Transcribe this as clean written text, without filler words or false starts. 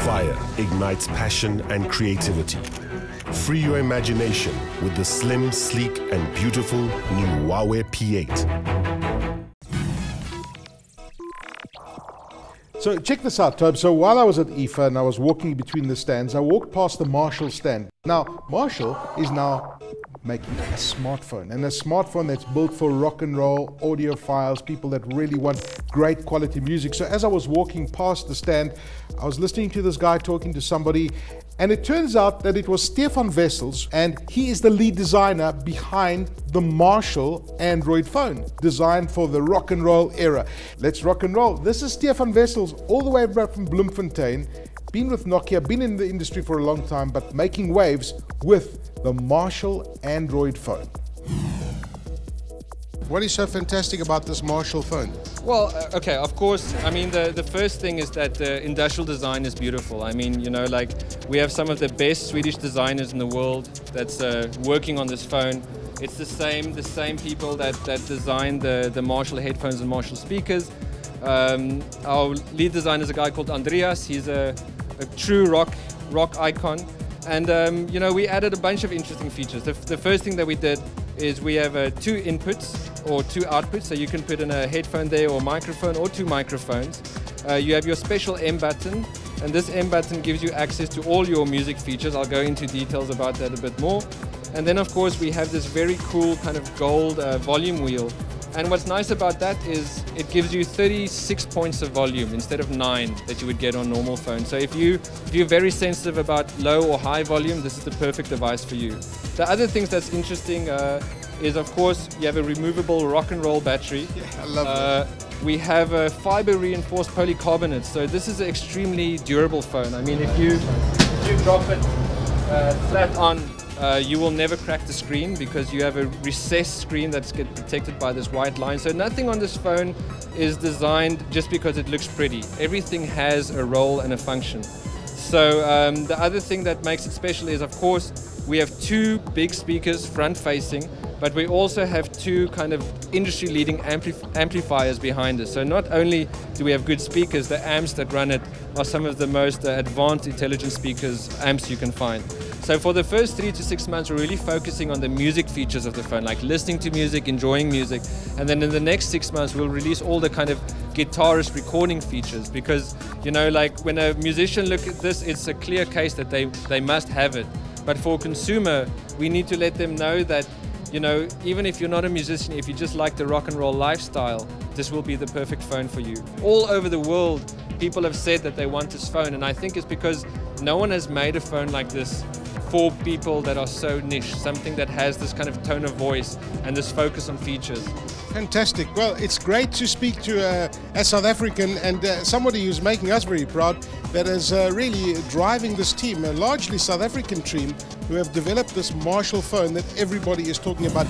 fire ignites passion and creativity. Free your imagination with the slim, sleek, and beautiful new Huawei P8. So check this out, Tobe. So while I was at IFA and I was walking between the stands, I walked past the Marshall stand. Now, Marshall is now making a smartphone, and a smartphone that's built for rock and roll, audiophiles, people that really want great quality music. So as I was walking past the stand, I was listening to this guy talking to somebody, and it turns out that it was Stefan Wessels, and he is the lead designer behind the Marshall Android phone, designed for the rock and roll era. Let's rock and roll. This is Stefan Wessels, all the way back from Bloemfontein, been with Nokia, been in the industry for a long time, but making waves with the Marshall Android phone. What is so fantastic about this Marshall phone? Well, okay, of course, I mean, the first thing is that the industrial design is beautiful. I mean, you know, like, we have some of the best Swedish designers in the world that's working on this phone. It's the same people that designed the Marshall headphones and Marshall speakers. Our lead designer is a guy called Andreas. He's a true rock icon. And, you know, we added a bunch of interesting features. The first thing that we did is we have 2 inputs or 2 outputs, so you can put in a headphone there or microphone or 2 microphones. You have your special M button, and this M button gives you access to all your music features. I'll go into details about that a bit more. And then, of course, we have this very cool kind of gold volume wheel. And what's nice about that is it gives you 36 points of volume instead of 9 that you would get on normal phones. So if you're very sensitive about low or high volume, this is the perfect device for you. The other things that's interesting is, of course, you have a removable rock and roll battery. Yeah, I love that. We have a fiber reinforced polycarbonate, so this is an extremely durable phone. I mean, if you drop it flat on, you will never crack the screen because you have a recessed screen that's protected by this white line. So nothing on this phone is designed just because it looks pretty. Everything has a role and a function. So the other thing that makes it special is, of course, we have 2 big speakers front facing, but we also have 2 kind of industry-leading amplifiers behind us. So not only do we have good speakers, the amps that run it are some of the most advanced intelligent amps you can find. So for the first 3 to 6 months, we're really focusing on the music features of the phone, like listening to music, enjoying music. And then in the next 6 months, we'll release all the kind of guitarist recording features, because, you know, like, when a musician look at this, it's a clear case that they must have it. But for a consumer, we need to let them know that, you know, even if you're not a musician, if you just like the rock and roll lifestyle, this will be the perfect phone for you. All over the world, people have said that they want this phone, and I think it's because no one has made a phone like this for people that are so niche, something that has this kind of tone of voice and this focus on features. Fantastic. Well, it's great to speak to a South African and somebody who's making us very proud, that is really driving this team, a largely South African team, who have developed this Marshall phone that everybody is talking about.